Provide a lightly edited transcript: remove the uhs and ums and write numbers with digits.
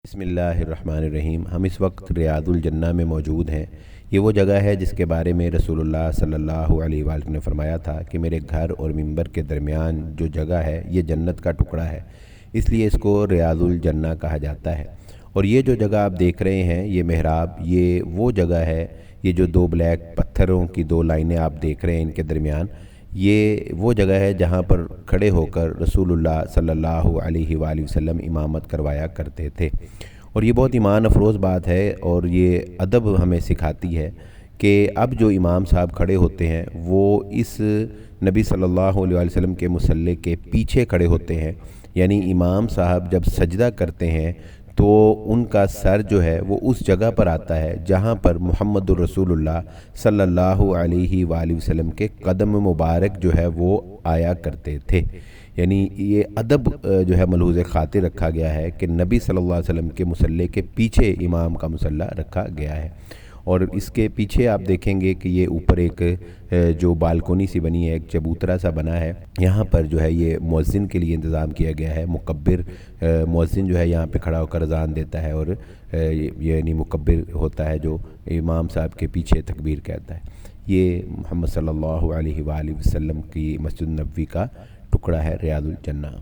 بسم اللہ الرحمن الرحیم۔ ہم اس وقت ریاض الجنہ میں موجود ہیں۔ یہ وہ جگہ ہے جس کے بارے میں رسول اللہ صلی اللہ علیہ وآلہ نے فرمایا تھا کہ میرے گھر اور ممبر کے درمیان جو جگہ ہے یہ جنت کا ٹکڑا ہے، اس لیے اس کو ریاض الجنہ کہا جاتا ہے۔ اور یہ جو جگہ آپ دیکھ رہے ہیں یہ محراب، یہ وہ جگہ ہے، یہ جو دو بلیک پتھروں کی دو لائنیں آپ دیکھ رہے ہیں ان کے درمیان، یہ وہ جگہ ہے جہاں پر کھڑے ہو کر رسول اللہ صلی اللہ علیہ وآلہ وسلم امامت کروایا کرتے تھے۔ اور یہ بہت ایمان افروز بات ہے اور یہ ادب ہمیں سکھاتی ہے کہ اب جو امام صاحب کھڑے ہوتے ہیں وہ اس نبی صلی اللہ علیہ وآلہ وسلم کے مصلی کے پیچھے کھڑے ہوتے ہیں، یعنی امام صاحب جب سجدہ کرتے ہیں تو ان کا سر جو ہے وہ اس جگہ پر آتا ہے جہاں پر محمد الرسول اللہ صلی اللہ علیہ وآلہ وسلم کے قدم مبارک جو ہے وہ آیا کرتے تھے۔ یعنی یہ ادب جو ہے ملحوظ خاطر رکھا گیا ہے کہ نبی صلی اللہ علیہ وسلم کے مصلی کے پیچھے امام کا مصلی رکھا گیا ہے۔ اور اس کے پیچھے آپ دیکھیں گے کہ یہ اوپر ایک جو بالکونی سی بنی ہے، ایک چبوترا سا بنا ہے، یہاں پر جو ہے یہ مؤذن کے لیے انتظام کیا گیا ہے۔ مکبر مؤذن جو ہے یہاں پہ کھڑا ہو کر اذان دیتا ہے اور یعنی مکبر ہوتا ہے جو امام صاحب کے پیچھے تکبیر کہتا ہے۔ یہ محمد صلی اللہ علیہ وآلہ وسلم کی مسجد نبوی کا ٹکڑا ہے ریاض الجنہ۔